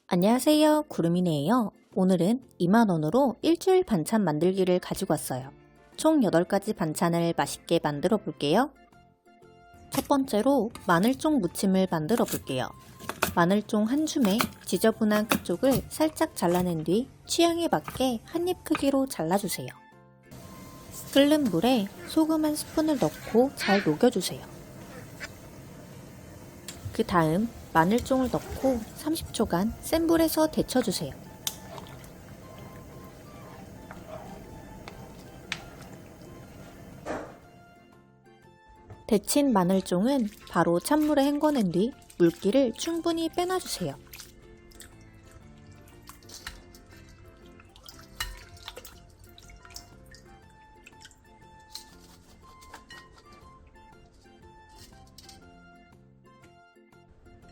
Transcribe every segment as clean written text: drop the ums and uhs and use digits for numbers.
안녕하세요, 구름이네요. 오늘은 2만원으로 일주일 반찬 만들기를 가지고 왔어요. 총 8가지 반찬을 맛있게 만들어 볼게요. 첫 번째로 마늘종 무침을 만들어 볼게요. 마늘종 한 줌에 지저분한 끝쪽을 살짝 잘라낸 뒤 취향에 맞게 한 입 크기로 잘라주세요. 끓는 물에 소금 한 스푼을 넣고 잘 녹여주세요. 그 다음 마늘종을 넣고 30초간 센 불에서 데쳐주세요. 데친 마늘종은 바로 찬물에 헹궈낸 뒤 물기를 충분히 빼놔주세요.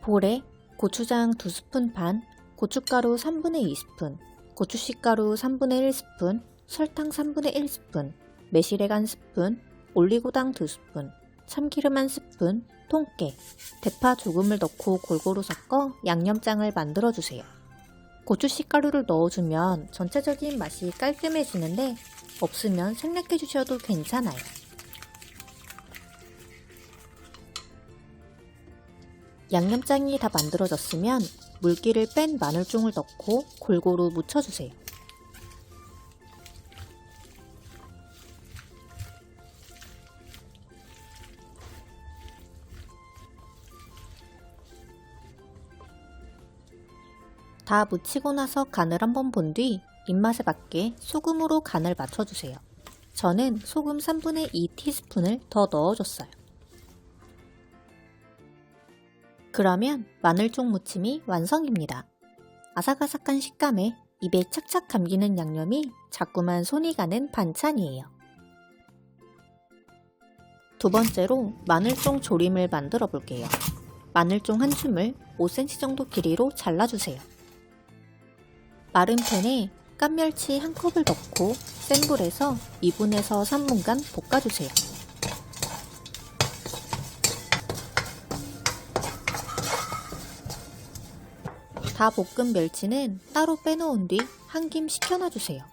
볼에 고추장 2스푼 반, 고춧가루 3분의 2스푼, 고추씨가루 3분의 1스푼, 설탕 3분의 1스푼, 매실액 1스푼, 올리고당 2스푼, 참기름 1스푼, 통깨, 대파 조금을 넣고 골고루 섞어 양념장을 만들어주세요. 고추씨가루를 넣어주면 전체적인 맛이 깔끔해지는데 없으면 생략해주셔도 괜찮아요. 양념장이 다 만들어졌으면 물기를 뺀 마늘종을 넣고 골고루 묻혀주세요. 다 묻히고 나서 간을 한번 본 뒤 입맛에 맞게 소금으로 간을 맞춰주세요. 저는 소금 3분의 2티스푼을 더 넣어줬어요. 그러면 마늘종 무침이 완성입니다. 아삭아삭한 식감에 입에 착착 감기는 양념이 자꾸만 손이 가는 반찬이에요. 두 번째로 마늘종 조림을 만들어 볼게요. 마늘종 한 줌을 5cm 정도 길이로 잘라주세요. 마른 팬에 깐멸치 한 컵을 넣고 센 불에서 2분에서 3분간 볶아주세요. 다 볶은 멸치는 따로 빼놓은 뒤 한 김 식혀놔주세요.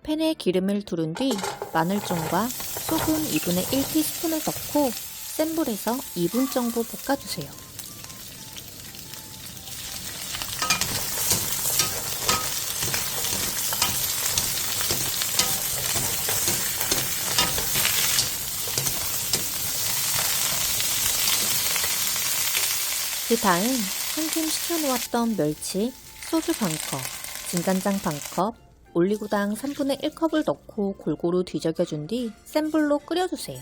팬에 기름을 두른 뒤 마늘종과 소금 2분의 1티스푼을 넣고 센 불에서 2분 정도 볶아주세요. 그 다음 한 김 식혀놓았던 멸치, 소주 반컵, 진간장 반컵, 올리고당 3분의 1컵을 넣고 골고루 뒤적여준 뒤 센 불로 끓여주세요.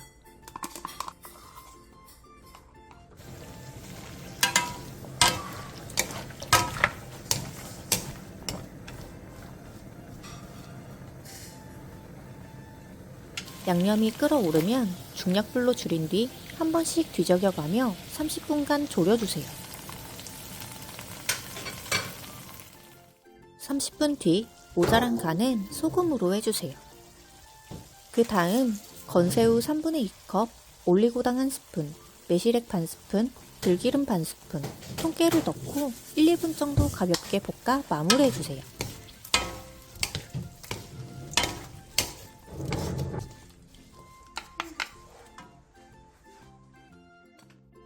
양념이 끓어오르면 중약불로 줄인 뒤 한 번씩 뒤적여가며 30분간 졸여주세요. 30분 뒤 모자란 간은 소금으로 해주세요. 그 다음 건새우 3분의 2컵, 올리고당 1스푼, 매실액 반스푼, 들기름 반스푼, 통깨를 넣고 1, 2분 정도 가볍게 볶아 마무리해주세요.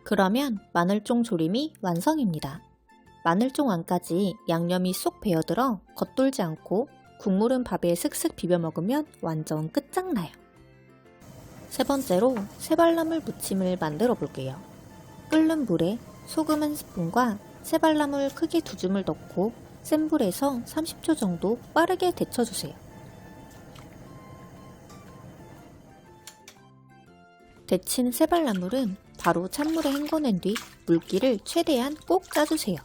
그러면 마늘종 조림이 완성입니다. 마늘종 안까지 양념이 쏙 배어들어 겉돌지 않고 국물은 밥에 슥슥 비벼 먹으면 완전 끝장나요. 세 번째로 새발나물 무침을 만들어 볼게요. 끓는 물에 소금 한 스푼과 새발나물 크게 2줌을 넣고 센 불에서 30초 정도 빠르게 데쳐주세요. 데친 새발나물은 바로 찬물에 헹궈낸 뒤 물기를 최대한 꼭 짜주세요.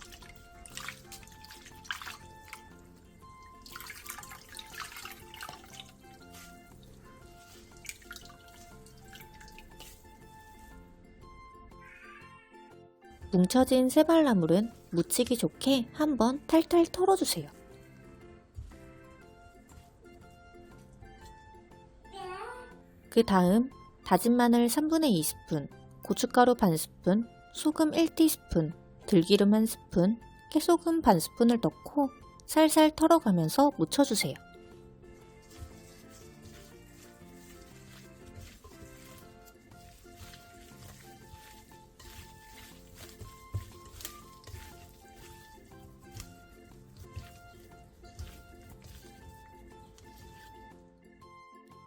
뭉쳐진 새발나물은 묻히기 좋게 한번 탈탈 털어주세요. 그 다음 다진 마늘 3분의 2스푼, 고춧가루 반스푼, 소금 1티스푼, 들기름 1스푼, 깨소금 반 스푼을 넣고 살살 털어가면서 묻혀주세요.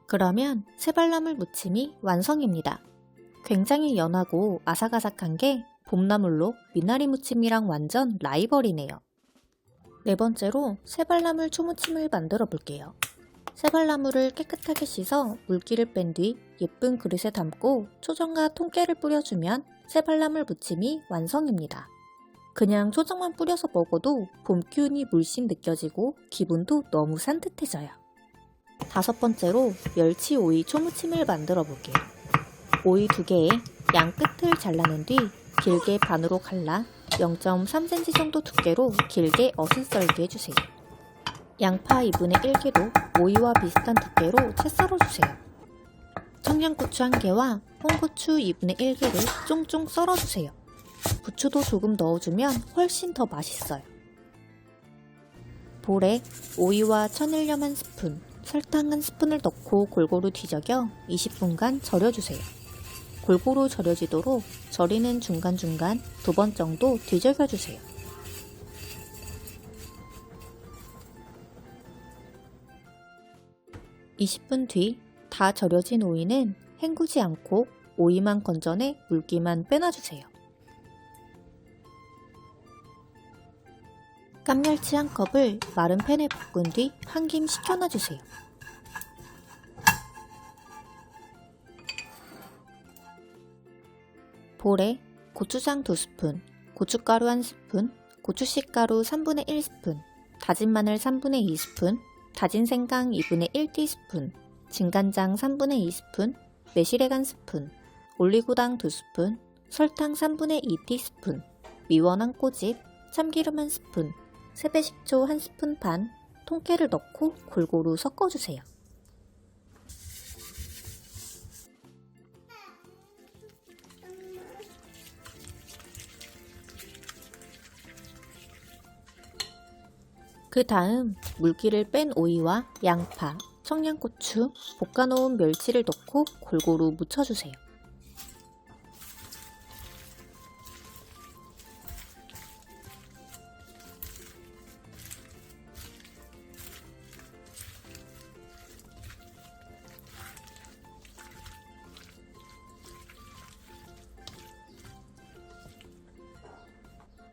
그러면 새발나물 무침이 완성입니다. 굉장히 연하고 아삭아삭한 게 봄나물로 미나리 무침이랑 완전 라이벌이네요. 네 번째로 새발나물 초무침을 만들어 볼게요. 새발나물을 깨끗하게 씻어 물기를 뺀 뒤 예쁜 그릇에 담고 초정과 통깨를 뿌려주면 새발나물 무침이 완성입니다. 그냥 초정만 뿌려서 먹어도 봄 기운이 물씬 느껴지고 기분도 너무 산뜻해져요. 다섯 번째로 멸치 오이 초무침을 만들어 볼게요. 오이 2개에 양 끝을 잘라낸 뒤 길게 반으로 갈라 0.3cm 정도 두께로 길게 어슷 썰게 해주세요. 양파 2분의 1개도 오이와 비슷한 두께로 채 썰어주세요. 청양고추 1개와 홍고추 2분의 1개를 쫑쫑 썰어주세요. 부추도 조금 넣어주면 훨씬 더 맛있어요. 볼에 오이와 천일염 1스푼, 설탕 1스푼을 넣고 골고루 뒤적여 20분간 절여주세요. 골고루 절여지도록 절이는 중간중간 2번 정도 뒤적여주세요. (20분) 뒤 다 절여진 오이는 헹구지 않고 오이만 건져내 물기만 빼놔주세요. 깐멸치 1컵을 마른 팬에 볶은 뒤 한 김 식혀놔주세요. 볼에 고추장 2스푼, 고춧가루 1스푼, 고추씨가루 3분의 1스푼, 다진 마늘 3분의 2스푼, 다진 생강 2분의 1티스푼, 진간장 3분의 2스푼, 매실액 1스푼, 올리고당 2스푼, 설탕 3분의 2티스푼, 미원 1꼬집, 참기름 1스푼, 세배식초 1스푼 반, 통깨를 넣고 골고루 섞어주세요. 그 다음 물기를 뺀 오이와 양파, 청양고추, 볶아놓은 멸치를 넣고 골고루 묻혀주세요.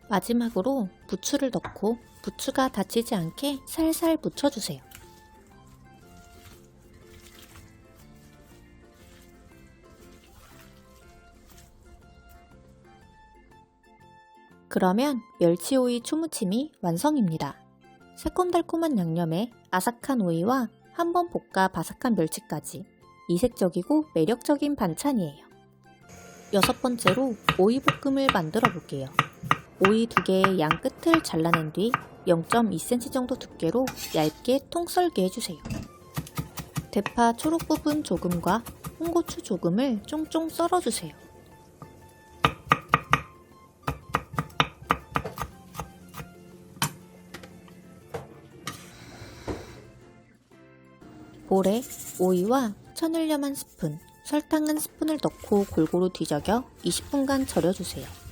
마지막으로 부추를 넣고 부추가 다치지 않게 살살 묻혀주세요. 그러면 멸치오이 초무침이 완성입니다. 새콤달콤한 양념에 아삭한 오이와 한번 볶아 바삭한 멸치까지 이색적이고 매력적인 반찬이에요. 여섯 번째로 오이볶음을 만들어 볼게요. 오이 2개의 양 끝을 잘라낸 뒤 0.2cm 정도 두께로 얇게 통 썰게 해주세요. 대파 초록 부분 조금과 홍고추 조금을 쫑쫑 썰어주세요. 볼에 오이와 천일염 1스푼, 설탕 1스푼을 넣고 골고루 뒤적여 20분간 절여주세요.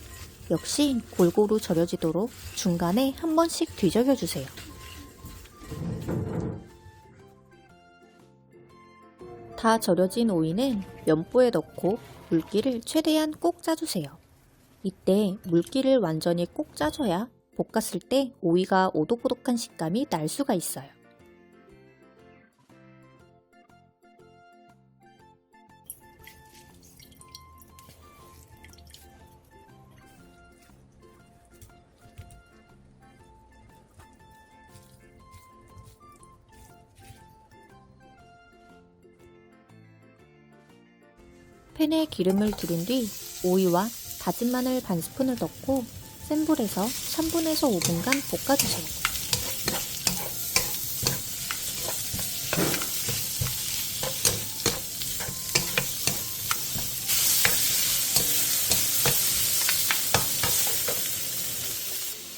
역시 골고루 절여지도록 중간에 한 번씩 뒤적여주세요. 다 절여진 오이는 면보에 넣고 물기를 최대한 꼭 짜주세요. 이때 물기를 완전히 꼭 짜줘야 볶았을 때 오이가 오독오독한 식감이 날 수가 있어요. 팬에 기름을 두른 뒤 오이와 다진 마늘 반 스푼을 넣고 센 불에서 3분에서 5분간 볶아주세요.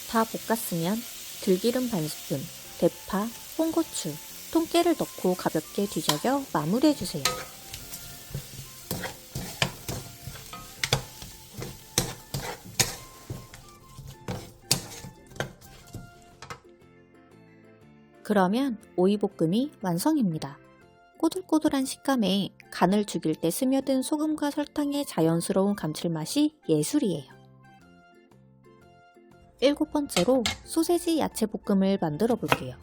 다 볶았으면 들기름 반스푼, 대파, 홍고추, 통깨를 넣고 가볍게 뒤적여 마무리해주세요. 그러면 오이볶음이 완성입니다. 꼬들꼬들한 식감에 간을 죽일 때 스며든 소금과 설탕의 자연스러운 감칠맛이 예술이에요. 7번째로 소세지 야채볶음을 만들어 볼게요.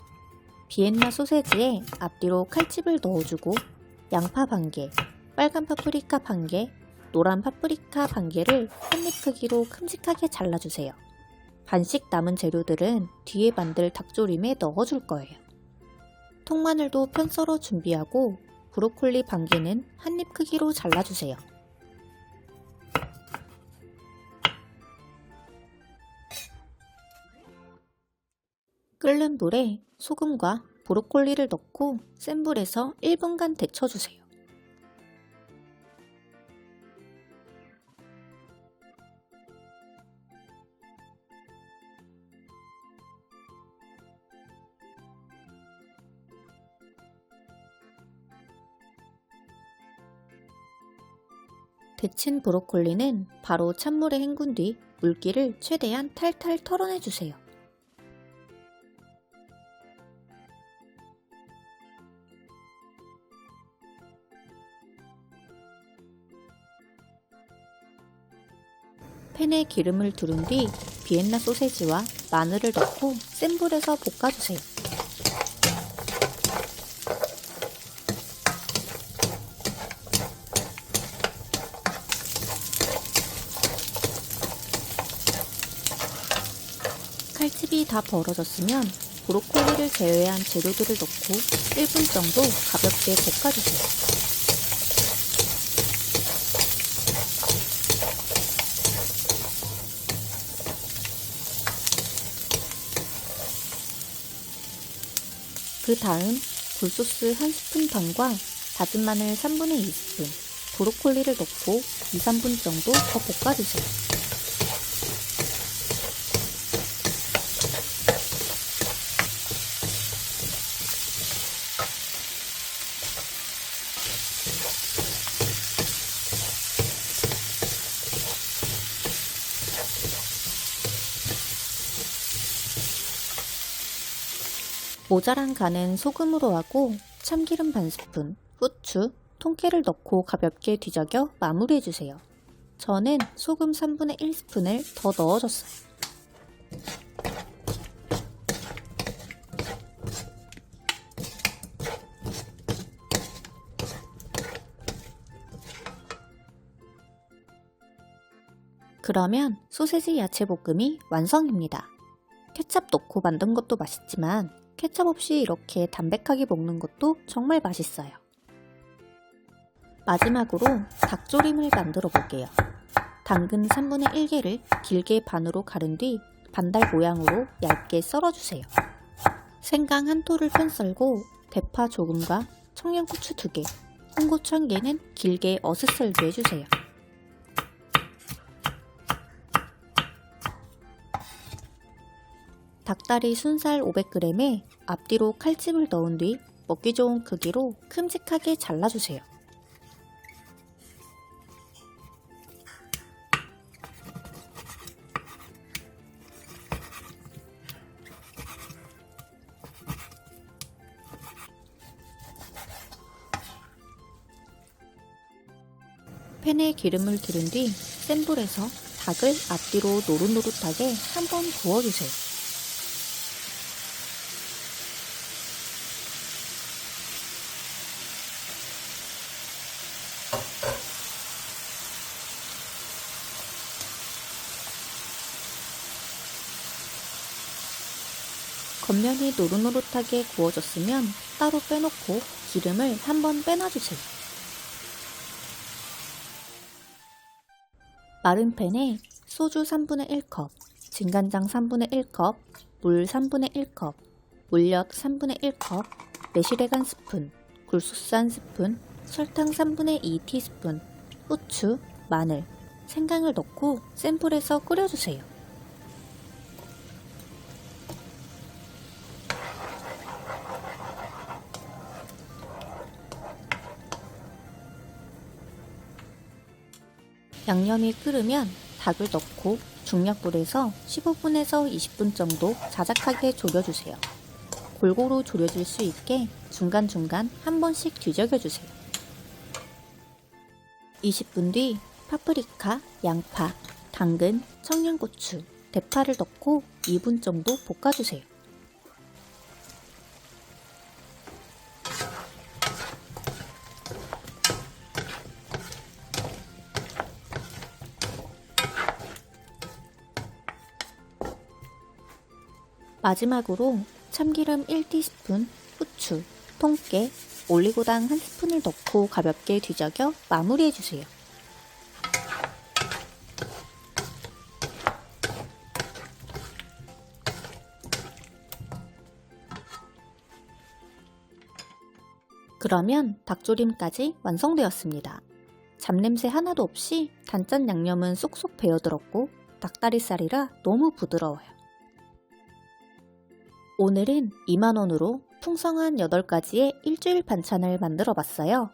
비엔나 소세지에 앞뒤로 칼집을 넣어주고 양파 반개, 빨간 파프리카 반개, 노란 파프리카 반개를 한입 크기로 큼직하게 잘라주세요. 반씩 남은 재료들은 뒤에 만들 닭조림에 넣어줄 거예요. 통마늘도 편 썰어 준비하고 브로콜리 반개는 한입 크기로 잘라주세요. 끓는 물에 소금과 브로콜리를 넣고 센 불에서 1분간 데쳐주세요. 데친 브로콜리는 바로 찬물에 헹군 뒤 물기를 최대한 탈탈 털어내주세요. 팬에 기름을 두른 뒤 비엔나 소세지와 마늘을 넣고 센 불에서 볶아주세요. 칼집이 다 벌어졌으면 브로콜리를 제외한 재료들을 넣고 1분 정도 가볍게 볶아주세요. 그 다음 굴소스 1스푼 반과 다진 마늘 3분의 2스푼, 브로콜리를 넣고 2-3분 정도 더 볶아주세요. 모자란 간은 소금으로 하고 참기름 반스푼, 후추, 통깨를 넣고 가볍게 뒤적여 마무리해주세요. 저는 소금 3분의 1스푼을 더 넣어줬어요. 그러면 소세지 야채볶음이 완성입니다. 케첩 넣고 만든 것도 맛있지만 케첩 없이 이렇게 담백하게 먹는 것도 정말 맛있어요. 마지막으로 닭조림을 만들어 볼게요. 당근 3분의 1개를 길게 반으로 가른 뒤 반달 모양으로 얇게 썰어주세요. 생강 1톨을 편 썰고 대파 조금과 청양고추 2개, 홍고추 1개는 길게 어슷썰기 해주세요. 닭다리 순살 500g에 앞뒤로 칼집을 넣은 뒤 먹기 좋은 크기로 큼직하게 잘라주세요. 팬에 기름을 두른 뒤 센 불에서 닭을 앞뒤로 노릇노릇하게 한번 구워주세요. 겉면이 노릇노릇하게 구워졌으면 따로 빼놓고 기름을 한번 빼놔주세요. 마른 팬에 소주 3분의 1컵, 진간장 3분의 1컵, 물 3분의 1컵, 물엿 3분의 1컵, 매실액 1스푼, 굴소스 1스푼, 설탕 3분의 2티스푼, 후추, 마늘, 생강을 넣고 센 불에서 끓여주세요. 양념이 끓으면 닭을 넣고 중약불에서 15분에서 20분 정도 자작하게 졸여주세요. 골고루 졸여질 수 있게 중간중간 한 번씩 뒤적여주세요. 20분 뒤 파프리카, 양파, 당근, 청양고추, 대파를 넣고 2분 정도 볶아주세요. 마지막으로 참기름 1티스푼, 후추, 통깨, 올리고당 1스푼을 넣고 가볍게 뒤적여 마무리해주세요. 그러면 닭조림까지 완성되었습니다. 잡냄새 하나도 없이 단짠 양념은 쏙쏙 배어들었고 닭다리살이라 너무 부드러워요. 오늘은 2만원으로 풍성한 8가지의 일주일 반찬을 만들어 봤어요.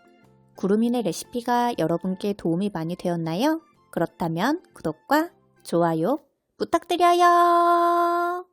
구름이네 레시피가 여러분께 도움이 많이 되었나요? 그렇다면 구독과 좋아요 부탁드려요.